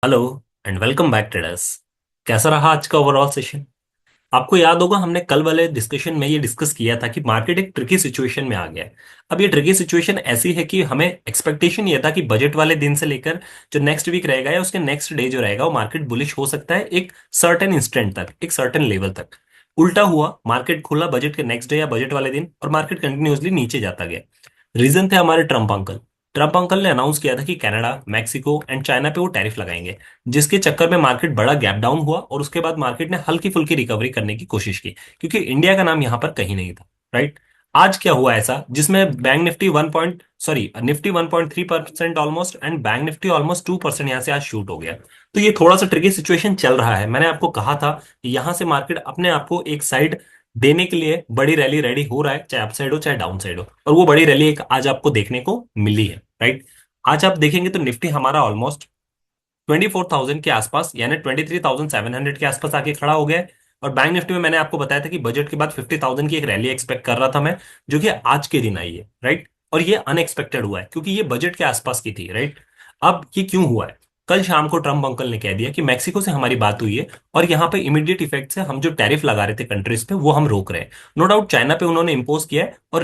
Hello and welcome back traders. कैसा रहा आज का ओवरऑल सेशन? आपको याद होगा हमने कल वाले डिस्कशन में ये डिस्कस किया था कि मार्केट एक ट्रिकी सिचुएशन में आ गया है। अब ये ट्रिकी सिचुएशन ऐसी है कि हमें एक्सपेक्टेशन ये था कि बजट वाले दिन से लेकर जो नेक्स्ट वीक रहेगा या उसके नेक्स्ट डे जो रहेगा वो मार्केट बुलिश हो सकता है एक सर्टेन इंस्टेंट तक, एक सर्टेन लेवल तक। उल्टा हुआ, मार्केट खुला बजट के नेक्स्ट डे या बजट वाले दिन और मार्केट कंटिन्यूअसली नीचे जाता गया। रीजन थे हमारे ट्रम्प अंकल। ट्रम्प अंकल ने अनाउंस किया था कि कनाडा, मैक्सिको एंड चाइना पे वो टैरिफ लगाएंगे, जिसके चक्कर में मार्केट बड़ा गैप डाउन हुआ और उसके बाद मार्केट ने हल्की फुल्की रिकवरी करने की कोशिश की, क्योंकि इंडिया का नाम यहां पर कहीं नहीं था। राइट। आज क्या हुआ ऐसा जिसमें bank Nifty Nifty 1.3% almost and bank Nifty almost 2% यहां से आज शूट हो गया। तो ये थोड़ा सा ट्रिकी सिचुएशन चल रहा है। मैंने आपको कहा था कि यहां से मार्केट अपने आप को एक साइड देने के लिए बड़ी रैली रेडी हो रहा है, चाहे अप साइड हो चाहे डाउन साइड हो, और वो बड़ी रैली एक आज आपको देखने को मिली है। राइट। आज आप देखेंगे तो निफ्टी हमारा ऑलमोस्ट 24,000 के आसपास यानी 23,700 के आसपास आके खड़ा हो गया है। और बैंक निफ्टी में मैंने आपको बताया था कि बजट के बाद 50,000 की एक रैली एक्सपेक्ट कर रहा था मैं, जो कि आज के दिन आई है। राइट। और ये अनएक्सपेक्टेड हुआ है क्योंकि ये बजट के आसपास की थी। राइट। अब ये क्यों हुआ है? कल शाम को ट्रम्प अंकल ने कह दिया कि मैक्सिको से हमारी बात हुई है और यहाँ पे इमीडिएट इफेक्ट से हम जो टैरिफ लगा रहे थे कंट्रीज पे वो हम रोक रहे हैं। नो डाउट चाइना पे उन्होंने इम्पोज किया है और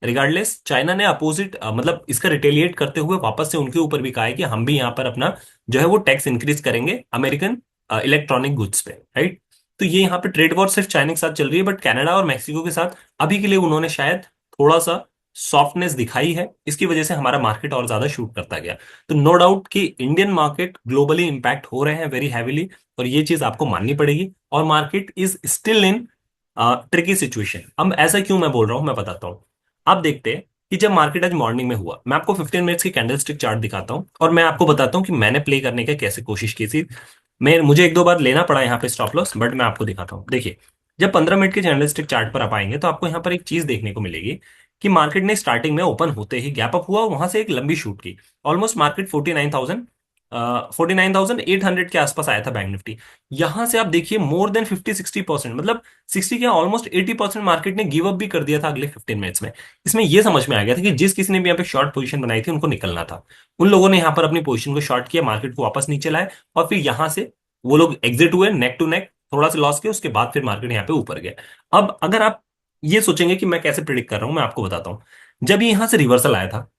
रिगार्डलेस चाइना ने अपोजिट मतलब इसका रिटेलिएट करते हुए वापस से उनके ऊपर भी कहा है कि हम भी यहाँ पर अपना जो है वो टैक्स इंक्रीज करेंगे अमेरिकन इलेक्ट्रॉनिक गुड्स पे। राइट। तो ये यहाँ पे ट्रेड वॉर सिर्फ चाइना के साथ चल रही है, बट कनाडा और मैक्सिको के साथ अभी के लिए उन्होंने शायद थोड़ा सा सॉफ्टनेस दिखाई है, इसकी वजह से हमारा मार्केट और ज्यादा शूट करता गया। तो नो डाउट कि इंडियन मार्केट ग्लोबली इंपैक्ट हो रहे हैं वेरी हैविली, और ये चीज आपको माननी पड़ेगी। और market is still in tricky situation. अब ऐसा क्यों मैं बोल रहा हूं मैं बताता हूँ। आप देखते हैं कि जब मार्केट आज मॉर्निंग में हुआ, मैं आपको 15 मिनट्स की कैंडलस्टिक चार्ट दिखाता हूं और मैं आपको बताता हूं कि मैंने प्ले करने की कैसे कोशिश की थी। मुझे एक दो बार लेना पड़ा यहाँ पे स्टॉप लॉस, बट मैं आपको दिखाता हूँ। देखिए, जब 15 मिनट के कैंडलस्टिक चार्ट पर आप आएंगे तो आपको यहाँ पर एक चीज देखने को मिलेगी कि मार्केट ने स्टार्टिंग में ओपन होते ही गैप अप हुआ, वहां से एक लंबी शूट की। ऑलमोस्ट मार्केट 49,800 के आसपास आया था बैंक निफ्टी। यहां से आप देखिए मोर देन 50-60%, मतलब 60 के ऑलमोस्ट 80% मार्केट ने गिव अप भी कर दिया था अगले 15 मिनट्स में। इसमें यह समझ में आ गया था कि जिस किसी ने भी यहाँ पे शॉर्ट पोजीशन बनाई थी उनको निकलना था। उन लोगों ने यहाँ पर अपनी पोजीशन को शॉर्ट किया, मार्केट को वापस नीचे लाए और फिर यहां से वो लोग एग्जिट हुए नेक टू नेक, थोड़ा सा लॉस किया, उसके बाद फिर मार्केट यहाँ पे ऊपर गया। अब अगर आप ये सोचेंगे कि मैं कैसे प्रिडिक्ट कर रहा हूं, मैं आपको बताता हूं। जब ये यहां से रिवर्सल आया था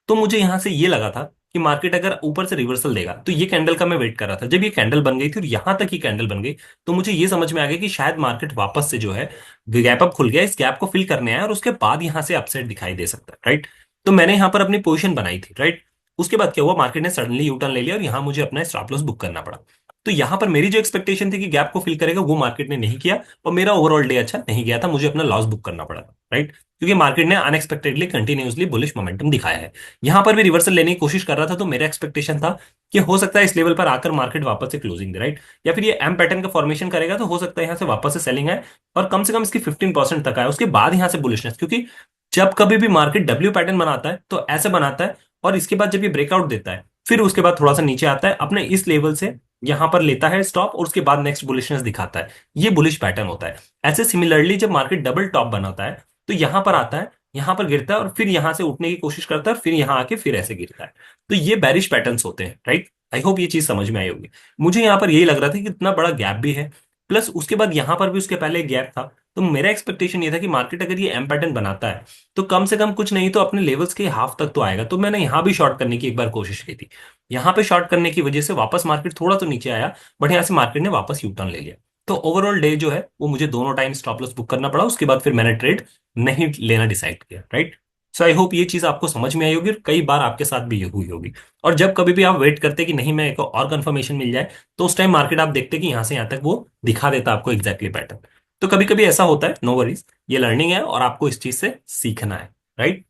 तो मुझे यहां से ये लगा था कि मार्केट अगर ऊपर से रिवर्सल देगा, तो ये कैंडल का मैं वेट कर रहा था। जब ये कैंडल बन गई थी और यहां तक ही कैंडल बन गई, तो मुझे ये समझ में आ गया कि शायद मार्केट वापस से जो है गैप अप खुल गया, इस गैप को फिल करने आया और उसके बाद यहां से अपसाइड दिखाई दे सकता है। राइट। तो मैंने यहां पर अपनी पोजीशन बनाई थी। राइट। उसके बाद क्या हुआ, मार्केट ने सडनली यू टर्न ले लिया और यहां मुझे अपना स्टॉप लॉस बुक करना पड़ा। तो यहां पर मेरी जो एक्सपेक्टेशन थी कि गैप को फिल करेगा, वो मार्केट ने नहीं किया और मेरा ओवरऑल डे अच्छा नहीं गया था, मुझे अपना लॉस बुक करना पड़ा था। राइट। क्योंकि मार्केट ने अनएक्सपेक्टेडली कंटिन्यूअसली बुलिश मोमेंटम दिखाया है। यहां पर भी रिवर्सल लेने की कोशिश कर रहा था, तो मेरा एक्सपेक्टेशन था कि हो सकता है इस लेवल पर आकर मार्केट वापस से क्लोजिंग दे। राइट। या फिर ये एम पैटर्न का फॉर्मेशन करेगा तो हो सकता है यहां से वापस से सेलिंग आए और कम से कम इसकी 15% तक आए, उसके बाद यहां से बुलिशनेस। क्योंकि जब कभी भी मार्केट डब्ल्यू पैटर्न बनाता है तो ऐसे बनाता है, और इसके बाद जब ये ब्रेकआउट देता है फिर उसके बाद थोड़ा सा नीचे आता है, अपने इस लेवल से यहां पर लेता है स्टॉप और उसके बाद नेक्स्ट बुलिशनेस दिखाता है। ये बुलिश पैटर्न होता है। ऐसे सिमिलरली जब मार्केट डबल टॉप बनाता है तो यहां पर आता है, यहां पर गिरता है और फिर यहां से उठने की कोशिश करता है और फिर यहां आके फिर ऐसे गिरता है। तो ये बैरिश पैटर्न्स होते हैं। राइट। आई होप ये चीज समझ में आई होगी। मुझे यहां पर यही लग रहा था कि इतना बड़ा गैप भी है, प्लस उसके बाद यहां पर भी उसके पहले एक गैप था। तो मेरा एक्सपेक्टेशन ये था कि मार्केट अगर ये एम पैटर्न बनाता है तो कम से कम कुछ नहीं तो अपने लेवल्स के हाफ तक तो आएगा। तो मैंने यहां भी शॉर्ट करने की एक बार कोशिश की थी। यहां पे शॉर्ट करने की वजह से वापस मार्केट थोड़ा तो नीचे आया, बट यहां से मार्केट ने वापस यू टर्न ले लिया। तो ओवरऑल डे जो है वो मुझे दोनों टाइम स्टॉप लॉस बुक करना पड़ा, उसके बाद फिर मैंने ट्रेड नहीं लेना डिसाइड किया। राइट। सो आई होप ये चीज आपको समझ में आई होगी और कई बार आपके साथ भी ये हुई होगी। और जब कभी भी आप वेट करते कि नहीं मैं एक और कंफर्मेशन मिल जाए, तो उस टाइम मार्केट आप देखते कि यहां से यहां तक वो दिखा देता आपको एग्जैक्टली पैटर्न। तो कभी कभी ऐसा होता है, नो वरीज, ये लर्निंग है और आपको इस चीज से सीखना है। राइट।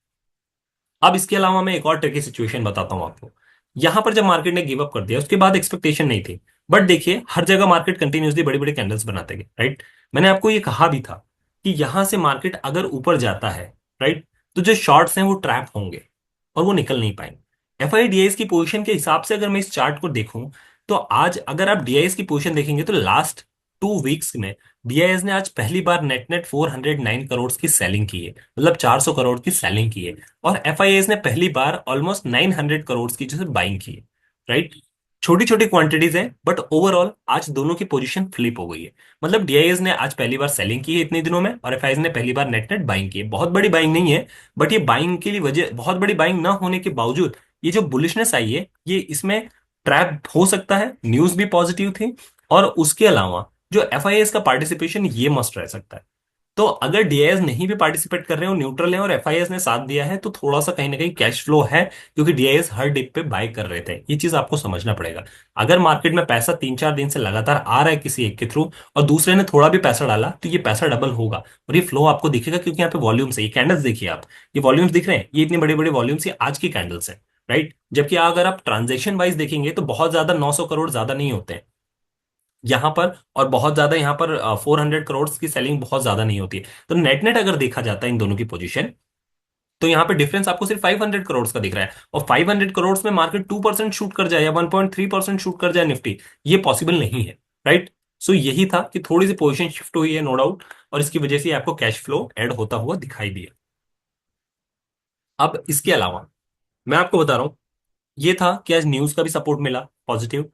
अब इसके अलावा मैं एक और ट्रिकी सिचुएशन बताता हूं आपको। यहां पर जब मार्केट ने गिव अप कर दिया उसके बाद एक्सपेक्टेशन नहीं थी, बट देखिए हर जगह मार्केट कंटिन्यूसली बड़ी बड़ी कैंडल्स बनाते गए। राइट। मैंने आपको ये कहा भी था कि यहां से मार्केट अगर ऊपर जाता है, राइट, तो जो शॉर्ट्स हैं वो ट्रैप होंगे और वो निकल नहीं पाएंगे। एफआईडीआईएस की पोजीशन के हिसाब से अगर मैं इस चार्ट को देखूं, तो आज अगर आप डीआईएस की पोजीशन देखेंगे तो लास्ट 2 वीक्स में डीआईएस ने आज पहली बार नेट नेट 409 करोड़ की सेलिंग की है, मतलब 400 करोड़ की सेलिंग की है। और एफआईएस ने पहली बार ऑलमोस्ट 900 करोड़ की जो है बाइंग की है। राइट। छोटी छोटी क्वांटिटीज है, बट ओवरऑल आज दोनों की पोजीशन फ्लिप हो गई है। मतलब डीआईएस ने आज पहली बार सेलिंग की है इतने दिनों में, और एफआईएस ने पहली बार नेट नेट बाइंग की है। बहुत बड़ी बाइंग नहीं है, बट ये बाइंग के लिए वजह, बहुत बड़ी बाइंग ना होने के बावजूद ये जो बुलिशनेस आई है, ये इसमें ट्रैप हो सकता है। न्यूज भी पॉजिटिव थी, और उसके अलावा जो एफआईएस का पार्टिसिपेशन ये मस्ट रह सकता है। तो अगर डीआईएस नहीं भी पार्टिसिपेट कर रहे हो, न्यूट्रल है, और एफआईएस ने साथ दिया है, तो थोड़ा सा कहीं ना कहीं कैश फ्लो है, क्योंकि डीआईएस हर डिप पे बाय कर रहे थे। ये चीज आपको समझना पड़ेगा। अगर मार्केट में पैसा 3-4 दिन से लगातार आ रहा है किसी एक के थ्रू, और दूसरे ने थोड़ा भी पैसा डाला, तो ये पैसा डबल होगा। और ये फ्लो आपको दिखेगा, क्योंकि यहाँ पे वॉल्यूम्स है। ये कैंडल्स देखिए आप, ये वॉल्यूम्स दिख रहे हैं, ये इतने बड़े बड़े वॉल्यूम्स, ये आज की कैंडल्स है, राइट। जबकि अगर आप ट्रांजेक्शन वाइज देखेंगे तो बहुत ज्यादा 900 करोड़ ज्यादा नहीं होते हैं यहाँ पर, और बहुत ज्यादा यहाँ पर 400 करोड़ की सेलिंग बहुत ज्यादा नहीं होती है। तो नेट नेट अगर देखा जाता है इन दोनों की पोजीशन, तो यहाँ पे डिफरेंस आपको सिर्फ 500 करोड़ का दिख रहा है। और 500 करोड़ में मार्केट 2% शूट कर जाए या 1.3% शूट कर जाए निफ्टी, ये पॉसिबल नहीं है, राइट। सो यही था कि थोड़ी सी पोजीशन शिफ्ट हुई है, नो डाउट, और इसकी वजह से आपको कैश फ्लो ऐड होता हुआ दिखाई दिया। अब इसके अलावा मैं आपको बता रहा हूँ, ये था कि आज न्यूज का भी सपोर्ट मिला पॉजिटिव,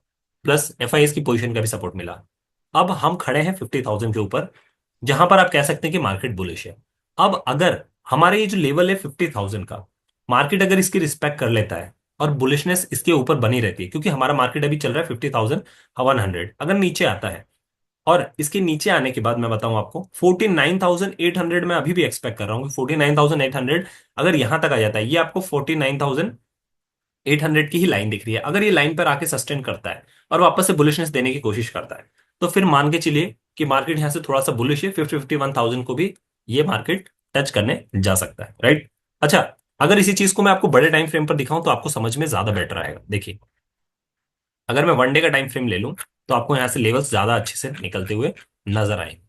प्लस एफआईएस की पोजीशन का भी सपोर्ट मिला। अब हम खड़े हैं 50,000 के ऊपर, जहां पर आप कह सकते हैं कि मार्केट बुलिश है। अब अगर हमारे ये जो लेवल है 50,000 का, मार्केट अगर इसकी रिस्पेक्ट कर लेता है और बुलिशनेस इसके ऊपर बनी रहती है, क्योंकि हमारा मार्केट अभी चल रहा है 50,100, अगर नीचे आता है, और इसके नीचे आने के बाद मैं बताऊं आपको 49,800 में अभी भी एक्सपेक्ट कर रहा हूँ कि 49,800 अगर यहां तक आ जाता है, ये आपको 49,800 की ही लाइन दिख रही है, अगर ये लाइन पर आके सस्टेन करता है और वापस से बुलिशनेस देने की कोशिश करता है, तो फिर मान के चलिए कि मार्केट यहां से थोड़ा सा बुलिश है, 50-51,000 को भी ये मार्केट टच करने जा सकता है, राइट। अच्छा, अगर इसी चीज को मैं आपको बड़े टाइम फ्रेम पर दिखाऊं तो आपको समझ में ज्यादा बेटर आएगा। देखिए, अगर मैं 1 डे का टाइम फ्रेम ले लूं, तो आपको यहाँ से लेवल्स ज्यादा अच्छे से निकलते हुए नजर आएंगे।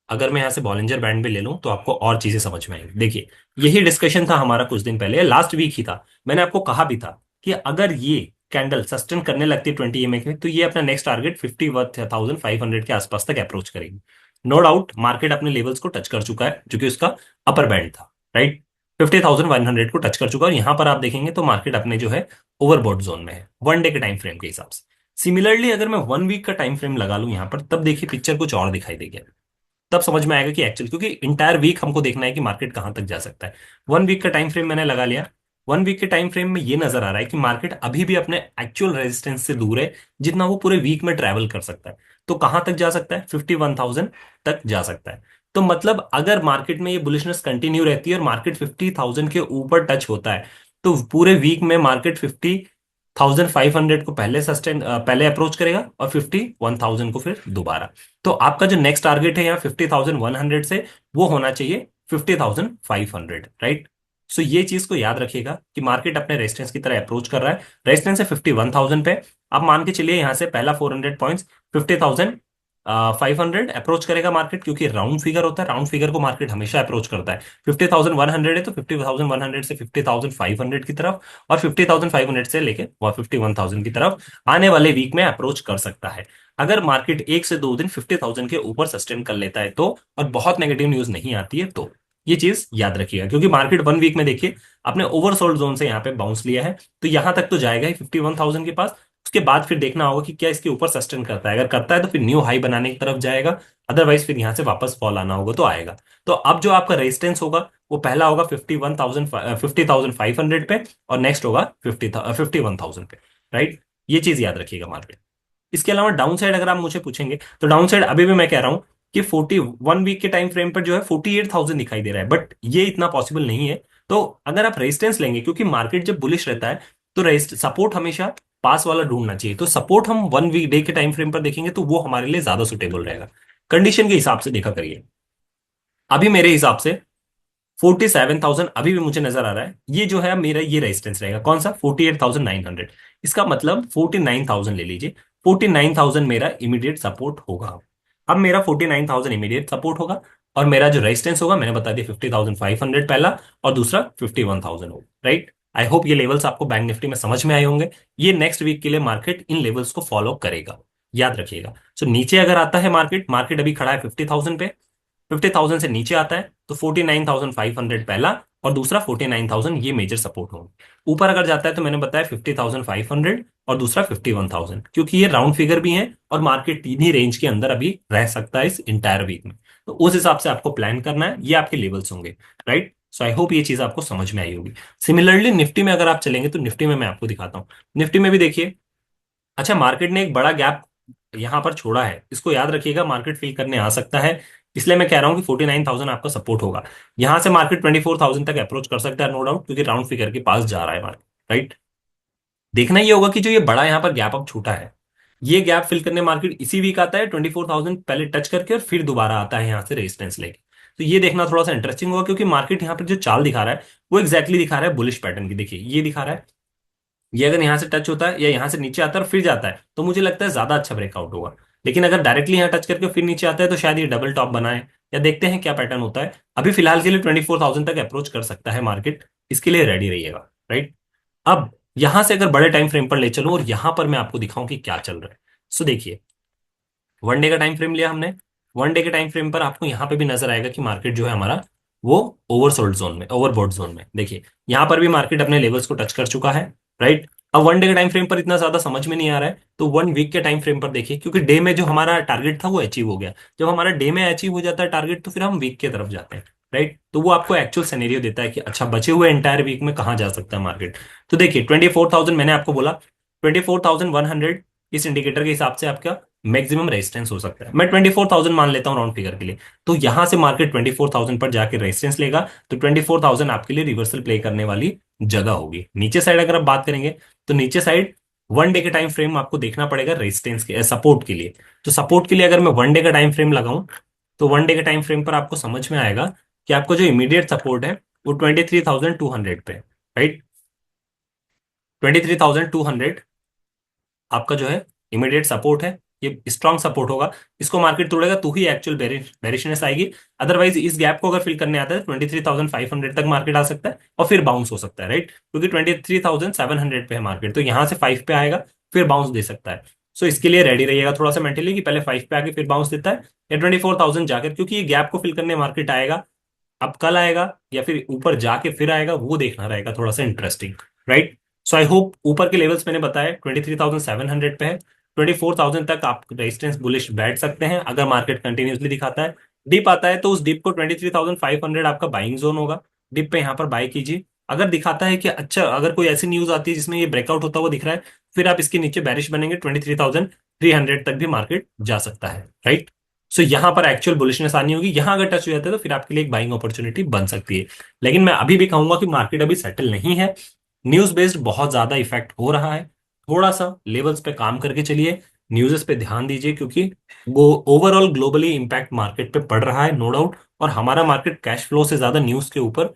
अगर मैं यहाँ से बॉलिंजर बैंड भी ले लूं, तो आपको और चीजें समझ में आएंगी। देखिए, यही डिस्कशन था हमारा कुछ दिन पहले, लास्ट वीक ही था। मैंने आपको कहा भी था कि अगर ये कैंडल सस्टेन करने लगती है 20 EMA के, तो ये अपना नेक्स्ट टारगेट 50,500 के आसपास तक अप्रोच करेगी। नो डाउट मार्केट अपने लेवल्स को टच कर चुका है, जो कि उसका अपर बैंड था, राइट। 50,100 को टच कर चुका है, और यहां पर आप देखेंगे तो मार्केट अपने जो है ओवरबॉट जोन में है 1 डे के टाइम फ्रेम के हिसाब से। सिमिलरली अगर मैं 1 वीक का टाइम फ्रेम लगा लूं यहां पर, तब देखिए पिक्चर कुछ और दिखाई देगी। तब समझ में आएगा कि एक्चुअल, क्योंकि इंटायर वीक हमको देखना है कि मार्केट कहां तक जा सकता है। 1 वीक का टाइम फ्रेम मैंने लगा लिया। 1 वीक के टाइम फ्रेम में ये नजर आ रहा है कि मार्केट अभी भी अपने एक्चुअल रेजिस्टेंस से दूर है, जितना वो पूरे वीक में ट्रेवल कर सकता है। तो कहां तक जा सकता है? 51,000 तक जा सकता है। तो मतलब अगर मार्केट में ये बुलिशनेस कंटिन्यू रहती है और मार्केट 50,000 के ऊपर टच होता है, तो पूरे वीक में मार्केट 50,500 को पहले सस्टेन, पहले अप्रोच करेगा, और 51,000 को फिर दोबारा। तो आपका जो नेक्स्ट टारगेट है यहाँ 50,100 से, वो होना चाहिए 50,500, राइट। सो ये चीज को याद रखिएगा कि मार्केट अपने रेजिस्टेंस की तरह अप्रोच कर रहा है। रेजिस्टेंस है 51,000 पे। आप मान के चलिए यहाँ से पहला 400 पॉइंट्स 50,500 अप्रोच करेगा मार्केट, क्योंकि राउंड फिगर होता है, राउंड फिगर को मार्केट हमेशा अप्रोच करता है। 50,100 है, तो 50,100 से 50,500 की तरफ, और 50,500 से लेके 51,000 की तरफ आने वाले वीक में अप्रोच कर सकता है। अगर मार्केट 1 से 2 दिन 50,000 के ऊपर सस्टेन कर लेता है तो, और बहुत नेगेटिव न्यूज नहीं आती है तो, ये चीज याद रखिएगा। क्योंकि मार्केट 1 वीक में देखिए आपने ओवरसोल्ड जोन से यहाँ पे बाउंस लिया है, तो यहां तक तो जाएगा ही 51,000 के पास। उसके बाद फिर देखना होगा कि क्या इसके ऊपर सस्टेन करता है। अगर करता है तो फिर न्यू हाई बनाने की तरफ जाएगा, अदरवाइज फिर यहां से वापस फॉल आना होगा तो आएगा। तो अब जो आपका रेजिस्टेंस होगा वो पहला होगा 50,500 पे, और नेक्स्ट होगा 51,000 पे, राइट। ये चीज याद रखिएगा मार्केट। इसके अलावा डाउन साइड अगर आप मुझे पूछेंगे, तो डाउन साइड अभी भी मैं कह रहा हूं कि 1 वीक के टाइम फ्रेम पर जो है 48,000 दिखाई दे रहा है, बट ये इतना पॉसिबल नहीं है। तो अगर आप रेजिस्टेंस लेंगे, क्योंकि मार्केट जब बुलिश रहता है तो सपोर्ट हमेशा पास वाला ढूंढना चाहिए। तो सपोर्ट हम 1 वीक डे के टाइम फ्रेम पर देखेंगे तो वो हमारे लिए ज्यादा सुटेबल रहेगा। कंडीशन के हिसाब से देखा करिए। अभी मेरे हिसाब से 47,000 अभी भी मुझे नजर आ रहा है, ये जो है मेरा ये रेजिस्टेंस रहेगा। कौन सा? 48,900। इसका मतलब 49,000 ले लीजिए। 49,000 मेरा इमीडिएट सपोर्ट होगा। अब मेरा 49,000 इमीडिएट सपोर्ट होगा, और मेरा जो रेजिस्टेंस होगा मैंने बता दिया 50,500 पहला, और दूसरा 51,000 होगा, राइट। आई होप ये लेवल्स आपको बैंक निफ्टी में समझ में आए होंगे। ये नेक्स्ट वीक के लिए मार्केट इन लेवल्स को फॉलो करेगा, याद रखिएगा। सो नीचे अगर आता है मार्केट, मार्केट अभी खड़ा है 50,000 पे, 50,000 से नीचे आता है तो 49,500 पहला, और दूसरा 49,000, ये मेजर सपोर्ट होंगे। ऊपर अगर जाता है तो मैंने बताया 50,500 और दूसरा 51,000, क्योंकि ये राउंड फिगर भी है और मार्केट तीन ही रेंज के अंदर अभी रह सकता है इस इंटायर वीक में। तो उस हिसाब से आपको प्लान करना है, ये आपके लेवल्स होंगे। राइट, सो आई होप ये चीज आपको समझ में आई होगी। सिमिलरली निफ्टी में अगर आप चलेंगे तो निफ्टी में मैं आपको दिखाता हूँ। निफ्टी में भी देखिए, अच्छा मार्केट ने एक बड़ा गैप यहां पर छोड़ा है, इसको याद रखिएगा, मार्केट फिल करने आ सकता है। इसलिए मैं कह रहा हूं कि 49,000 आपका सपोर्ट होगा। यहां से मार्केट 24,000 तक अप्रोच कर सकता है नो डाउट, क्योंकि राउंड फिगर के पास जा रहा है मार्केट। राइट, देखना ये होगा कि जो ये बड़ा यहाँ पर गैप अब छूटा है, ये गैप फिल करने मार्केट इसी वीक आता है 24,000 पहले टच करके और फिर दोबारा आता है यहाँ से रेजिस्टेंस लेके। तो ये देखना थोड़ा सा इंटरेस्टिंग होगा, क्योंकि मार्केट यहाँ पर जो चाल दिखा रहा है वो एक्जैक्टली दिखा रहा है बुलिश पैटर्न की। देखिए ये दिखा रहा है, ये अगर यहाँ से टच होता है या यहाँ से नीचे आता है और फिर जाता है तो मुझे लगता है ज्यादा अच्छा ब्रेकआउट होगा। लेकिन अगर डायरेक्टली यहाँ टच करके फिर नीचे आता है तो शायद ये डबल टॉप बनाए, या देखते हैं क्या पैटर्न होता है। अभी फिलहाल के लिए 24,000 तक अप्रोच कर सकता है मार्केट, इसके लिए रेडी रहिएगा। राइट, अब यहां से अगर बड़े टाइम फ्रेम पर ले चलूं और यहां पर मैं आपको दिखाऊं कि क्या चल रहा है। सो देखिए, वन डे का टाइम फ्रेम लिया हमने। वन डे के टाइम फ्रेम पर आपको यहां पे भी नजर आएगा कि मार्केट जो है हमारा वो ओवरसोल्ड जोन में, ओवरबॉट जोन में। देखिए यहां पर भी मार्केट अपने लेवल्स को टच कर चुका है। राइट, अब वन डे के टाइम फ्रेम पर इतना ज्यादा समझ में नहीं आ रहा है, तो वन वीक के टाइम फ्रेम पर देखिए, क्योंकि डे में जो हमारा टारगेट था वो अचीव हो गया। जब हमारा डे में अचीव हो जाता है टारगेट तो फिर हम वीक की तरफ जाते हैं। राइट, तो वो आपको एक्चुअल सिनेरियो देता है कि अच्छा बचे हुए एंटायर वीक में कहाँ जा सकता है मार्केट। तो देखिए 24,000 मैंने आपको बोला, 24,100 इस इंडिकेटर के हिसाब से आपका मैक्सिमम रेजिस्टेंस हो सकता है। मैं 24,000 मान लेता हूं राउंड फिगर के लिए। तो यहां से मार्केट 24,000 पर जाके रेजिस्टेंस लेगा, तो 24,000 आपके लिए रिवर्सल प्ले करने वाली जगह होगी। नीचे साइड अगर आप बात करेंगे तो नीचे साइड वन डे के टाइम फ्रेम आपको देखना पड़ेगा रेजिस्टेंस के, सपोर्ट के लिए। तो सपोर्ट के लिए अगर मैं वन डे का टाइम फ्रेम लगाऊं तो वन डे के टाइम फ्रेम पर आपको समझ में आएगा कि आपको जो इमीडिएट सपोर्ट है वो 23,200 पे। राइट, 23,200 आपका जो है इमीडिएट सपोर्ट है, ये स्ट्रांग सपोर्ट होगा। इसको मार्केट तोड़ेगा तो ही एक्चुअल बेरिशनेस आएगी। अदरवाइज इस गैप को अगर फिल करने आता है 23,500 तक मार्केट आ सकता है और फिर बाउंस हो सकता है। राइट, क्योंकि 23,700 पे है मार्केट, तो यहां से 5 पे आएगा फिर बाउंस दे सकता है। सो इसके लिए रेडी रहिएगा थोड़ा सा मेंटली, कि पहले 5 पे आके फिर बाउंस देता है या 24,000 जाकर, क्योंकि ये गैप को फिल करने मार्केट आएगा। अब कल आएगा या फिर ऊपर जाके फिर आएगा, वो देखना रहेगा थोड़ा सा interesting. Right, so I hope ऊपर के लेवल्स मैंने बताया 23,700 पे है। 24,000 तक आप रेजिस्टेंस बुलिश बैठ सकते हैं अगर मार्केट कंटिन्यूसली दिखाता है। डिप आता है तो उस डिप को 23,500 आपका बाइंग जोन होगा, डिप पे यहाँ पर बाय कीजिए। अगर दिखाता है कि अच्छा, अगर कोई ऐसी न्यूज आती है जिसमें ये ब्रेकआउट होता हुआ दिख रहा है, फिर आप इसके नीचे बैरिश बनेंगे, 23,300 तक भी मार्केट जा सकता है। राइट, सो यहां पर एक्चुअल बुलिशनेस आनी होगी, यहां अगर टच हो जाता है तो फिर आपके लिए एक बाइंग अपॉर्चुनिटी बन सकती है। लेकिन मैं अभी भी कहूंगा कि मार्केट अभी सेटल नहीं है, न्यूज बेस्ड बहुत ज्यादा इफेक्ट हो रहा है। थोड़ा सा लेवल्स पे काम करके चलिए, न्यूज़ पे ध्यान दीजिए, क्योंकि वो ओवरऑल ग्लोबली इम्पैक्ट मार्केट पे पड़ रहा है नो डाउट, और हमारा मार्केट कैश फ्लो से ज्यादा न्यूज के ऊपर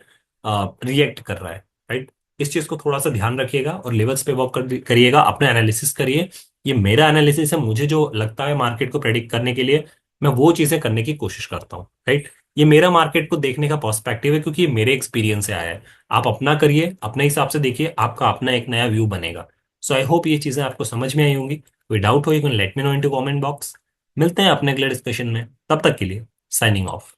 रिएक्ट कर रहा है। राइट, इस चीज को थोड़ा सा ध्यान रखिएगा और लेवल्स पे वर्क करिएगा, अपने एनालिसिस करिए। ये मेरा एनालिसिस है, मुझे जो लगता है मार्केट को प्रेडिक्ट करने के लिए मैं वो चीजें करने की कोशिश करता हूँ। राइट, ये मेरा मार्केट को देखने का पर्सपेक्टिव है, क्योंकि ये मेरे एक्सपीरियंस से आया है। आप अपना करिए, अपने हिसाब से देखिए, आपका अपना एक नया व्यू बनेगा। सो आई होप ये चीजें आपको समझ में आई होंगी। कोई डाउट हो you can let me know into comment box. मिलते हैं अपने अगले डिस्कशन में, तब तक के लिए साइनिंग ऑफ।